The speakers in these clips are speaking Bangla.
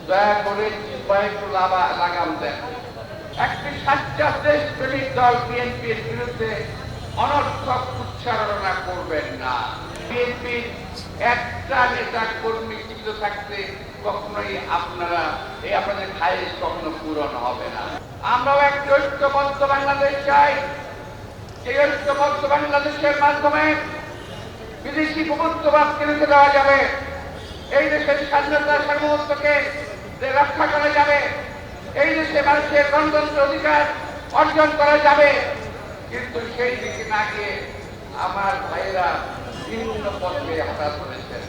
দয়া করে একটু লাগাম দেন। একটি সাচ্চা দেশপ্রেমিক দল বিএনপির বিরুদ্ধে অনর্থক উচ্চারণা করবেন না। বিএনপির একটা নেতা কর্মী জীবিত থাকতে কখনোই আপনাদের খায়েশ কখনো পূরণ হবে না। আমরাও একটি ঐক্যবদ্ধ বাংলাদেশ চাই। এই ঐক্যবদ্ধ বাংলাদেশের মাধ্যমে বিদেশি প্রভুত্ববাদকে রুখে দেওয়া যাবে, এই দেশের স্বাধীনতা সার্বভৌমত্বকে রক্ষা করা যাবে, এই দেশে মানুষের গণতন্ত্র অধিকার অর্জন করা যাবে। কিন্তু সেই দিকে না গিয়ে আমার ভাইয়েরা বিভিন্ন পথে হাঁটা ধরেছেন।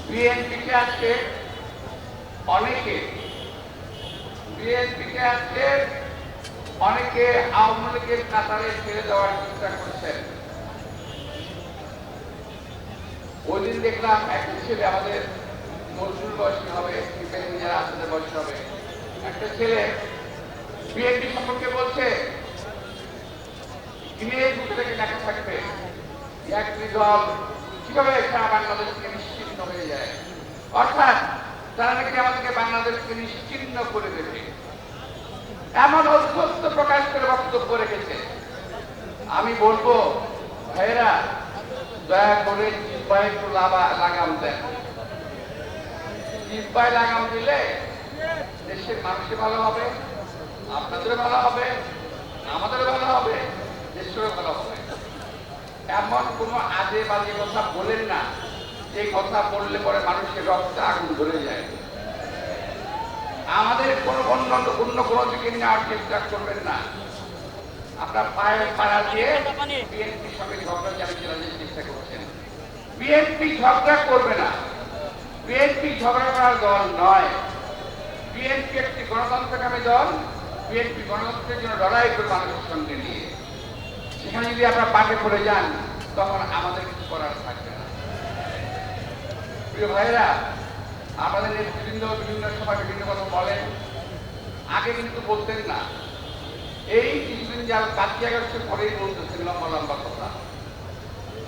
বিএনপিকে আজকে অনেকে আওয়ামী লীগের কাতারে ছেড়ে দেওয়ার চেষ্টা করছেন। ওই দিন দেখলাম একটা ছেলে, আমাদের মজুর বয়সী হবে, যারা আসলে বয়সী হবে, একটা ছেলে বিএনপি সম্পর্কে বলছে থেকে দেখা থাকবে একটি দল কিভাবে সারা বাংলাদেশকে নিশ্চিন্ন হয়ে যায়, অর্থাৎ তারা নাকি আমাদেরকে বাংলাদেশকে নিশ্চিন্ন করে দেবে, এমন অধ্যত্ত প্রকাশ করে বক্তব্য রেখেছে। আমি বলবো ভাইয়েরা, দয়া করে জিব্বায় একটু লাগাম দেন। জিব্বায় লাগাম দিলে দেশের মানুষের ভালো হবে, আপনাদেরও ভালো হবে, আমাদেরও ভালো হবে, দেশেরও ভালো হবে। এমন কোনো আজে বাজে কথা বলেন না যে কথা বললে পরে মানুষের রক্তে আগুন ধরে যায়। আমাদের অন্য কোনো দিকে নেওয়ার চেষ্টা করবেন না। আপনার পায়ে পাড়া দিয়ে বিএনপির সঙ্গে ঝগড়া চালিয়ে চেষ্টা করছেন। বিএনপি ঝগড়া করবে না, বিএনপি ঝগড়া করার দল নয়। বিএনপি একটি গণতন্ত্রকামী দল। বিএনপি গণতন্ত্রের জন্য লড়াই করে মানুষের সঙ্গে নিয়ে, সেখানে যদি আপনারা পাকে পড়ে যান তখন আমাদের কিছু করার থাকবে না। প্রিয় ভাইয়েরা, আমাদের বিভিন্ন সময় বিভিন্ন কথা বলেন, আগে কিন্তু বলতেন না। এই কিছুদিন যা 5 আগস্টের পরেই বলতেছেন লম্বা লম্বা কথা।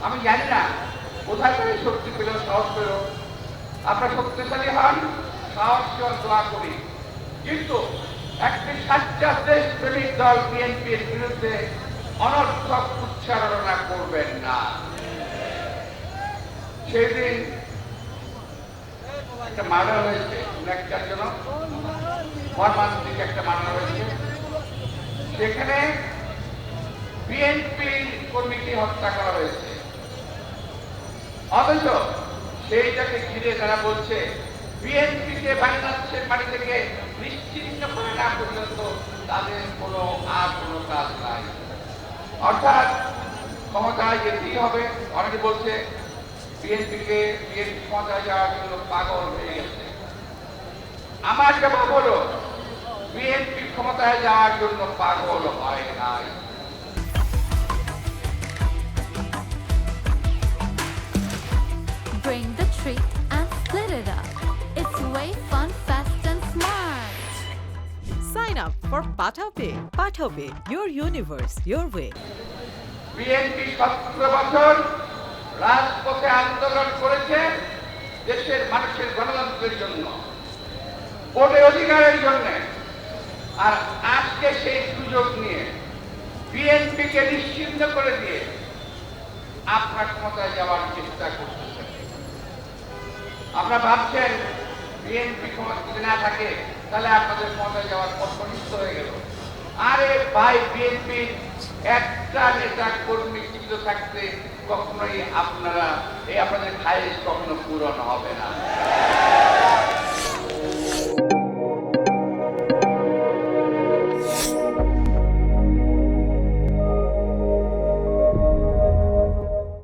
আমি জানি না কোথায় করে শক্তি পেল, সাহস পেল। আপনারা শক্তিশালী হন, সাহস দোয়া করি, কিন্তু একটি সাচ্চা দেশপ্রেমিক দল বিএনপির বিরুদ্ধে অনর্থক উচ্চারণা করবেন না। সেই দিন একটা মার্ডার হয়েছে, একটার জন্য মর্মান্তিক একটা মার্ডার হয়েছে। সেখানে বিএনপি কর্মীকে হত্যা করা হয়েছে, অথচ সেইটাকে ঘিরে তারা বলছে বিএনপিকে বাংলাদেশের মাটি থেকে নিশ্চিন্ন করে না পর্যন্ত তাদের কোনো কাজ নাই। অর্থাৎ ক্ষমতায় যেতেই হবে। অনেকে বলছে বিএনপি ক্ষমতায় যাওয়ার জন্য পাগল হয়ে গেছে। আমার জবাব হলো বিএনপি ক্ষমতায় যাওয়ার জন্য পাগল হয় নাই। Bring the treat and split it up. It's way fun, fast and smart. Sign up for PathaPay. PathaPay, your universe, your way. BNP 17 বছর রাজপথে আন্দোলন করেছে দেশের মানুষের গণতন্ত্রের জন্য, ভোটের অধিকারের জন্য। আর আজকে সেই সুযোগ নিয়ে বিএনপিকে নিশ্চিন্ন করে দিয়ে আপনার ক্ষমতায় যাওয়ার চেষ্টা করতেছেন। আপনারা ভাবছেন বিএনপি ক্ষমতা যদি না থাকে তাহলে আপনাদের ক্ষমতায় যাওয়ার পথ নিশ্চিত হয়ে গেল। আরে ভাই, বিএনপির একটা নেতা কর্মী জীবিত থাকতে কখনোই আপনাদের খায়েশ কখনো পূরণ হবে না।